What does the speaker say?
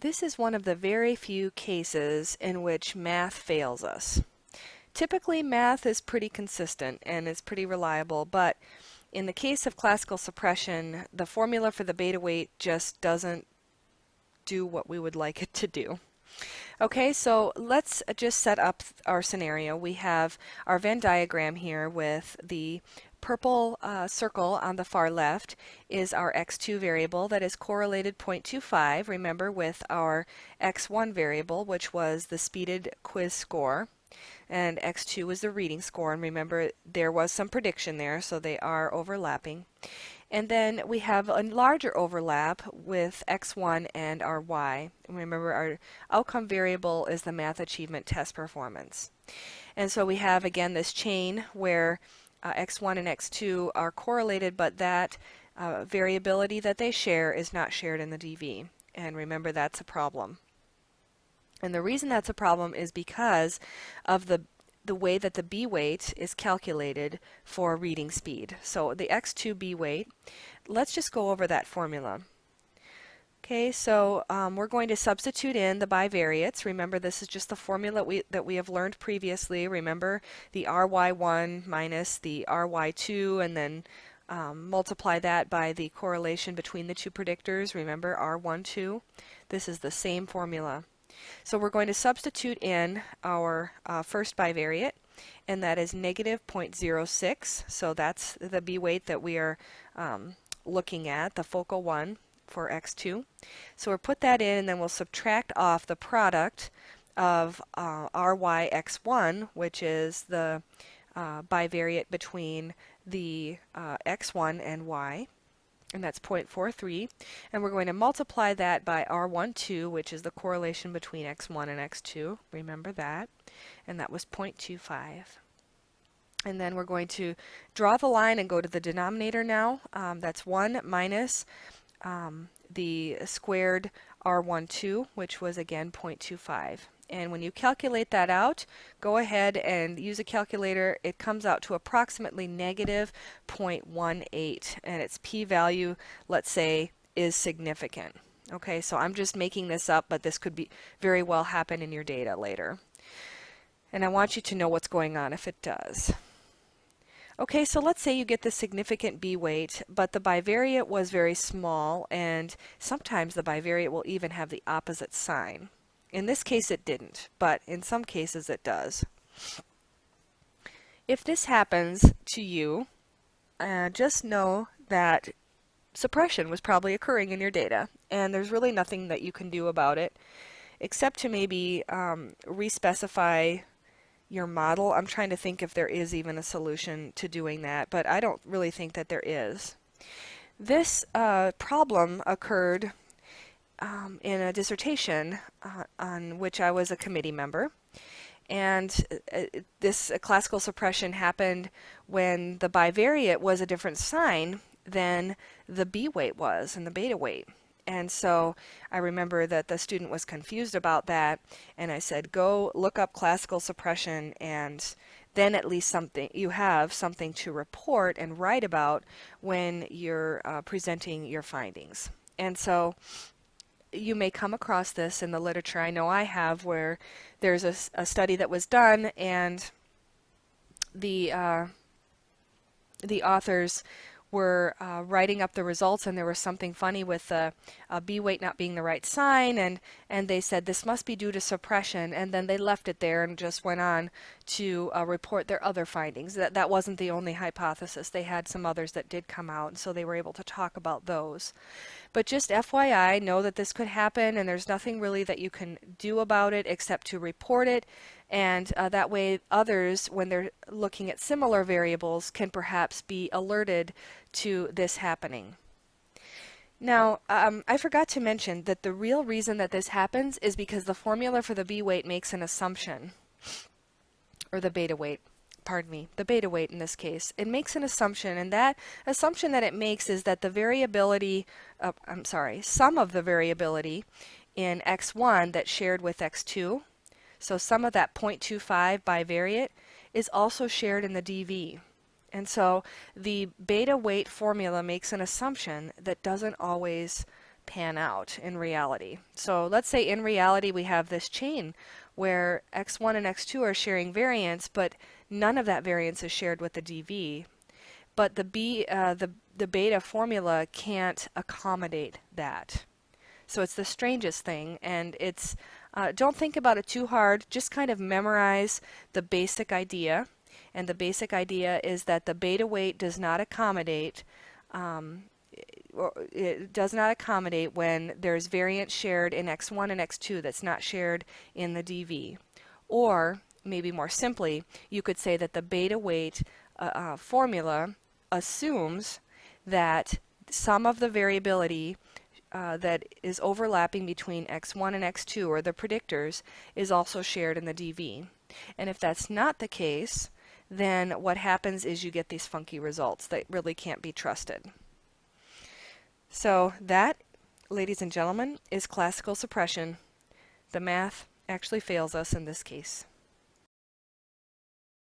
This is one of the very few cases in which math fails us. Typically, math is pretty consistent and is pretty reliable, but in the case of classical suppression, the formula for the beta weight just doesn't do what we would like it to do. Okay, so let's just set up our scenario. We have our Venn diagram here with the purple circle on the far left is our x2 variable that is correlated 0.25, remember, with our x1 variable, which was the speeded quiz score, and x2 was the reading score, and remember there was some prediction there, so they are overlapping. And then we have a larger overlap with x1 and our y. Remember, our outcome variable is the math achievement test performance. And so we have, again, this chain where x1 and x2 are correlated, but that variability that they share is not shared in the DV. And remember, that's a problem. And the reason that's a problem is because of the way that the B weight is calculated for reading speed. So the x2 B weight, let's just go over that formula. Okay, so we're going to substitute in the bivariates. Remember, this is just the formula that we have learned previously. Remember, the ry1 minus the ry2, and then multiply that by the correlation between the two predictors. Remember, r12. This is the same formula. So we're going to substitute in our first bivariate, and that is negative 0.06. So that's the B weight that we are looking at, the focal one for x2. So we'll put that in, and then we'll subtract off the product of ryx1, which is the bivariate between the x1 and y, and that's 0.43, and we're going to multiply that by r12, which is the correlation between x1 and x2, remember that, and that was 0.25. And then we're going to draw the line and go to the denominator now. That's 1 minus the squared r12, which was again 0.25. And when you calculate that out, go ahead and use a calculator. It comes out to approximately negative 0.18, and its p-value, let's say, is significant. Okay, so I'm just making this up, but this could be very well happen in your data later. And I want you to know what's going on if it does. Okay, so let's say you get the significant B weight, but the bivariate was very small, and sometimes the bivariate will even have the opposite sign. In this case it didn't, but in some cases it does. If this happens to you, just know that suppression was probably occurring in your data, and there's really nothing that you can do about it, except to maybe respecify your model. I'm trying to think if there is even a solution to doing that, but I don't really think that there is. This problem occurred in a dissertation on which I was a committee member, and this classical suppression happened when the bivariate was a different sign than the B weight was and the beta weight. And so I remember that the student was confused about that, and I said, go look up classical suppression, and then at least you have something to report and write about when you're presenting your findings. And so you may come across this in the literature. I know I have, where there's a study that was done, and the authors were writing up the results, and there was something funny with the B weight not being the right sign, and they said this must be due to suppression, and then they left it there and just went on to report their other findings. That wasn't the only hypothesis. They had some others that did come out, and so they were able to talk about those. But just FYI, know that this could happen, and there's nothing really that you can do about it except to report it, and that way others, when they're looking at similar variables, can perhaps be alerted to this happening. Now, I forgot to mention that the real reason that this happens is because the formula for the B weight makes an assumption, or the beta weight. Pardon me, the beta weight in this case. It makes an assumption, and that assumption that it makes is that the variability, some of the variability in x1 that's shared with x2, so some of that 0.25 bivariate, is also shared in the DV. And so the beta weight formula makes an assumption that doesn't always pan out in reality. So let's say in reality we have this chain where x1 and x2 are sharing variance, but none of that variance is shared with the dv. But the beta formula can't accommodate that. So it's the strangest thing, and it's don't think about it too hard. Just kind of memorize the basic idea, and the basic idea is that the beta weight does not accommodate or it does not accommodate when there's variance shared in x1 and x2 that's not shared in the dv. Or maybe more simply, you could say that the beta weight formula assumes that some of the variability that is overlapping between x1 and x2, or the predictors, is also shared in the dv. And if that's not the case, then what happens is you get these funky results that really can't be trusted. So that, ladies and gentlemen, is classical suppression. The math actually fails us in this case.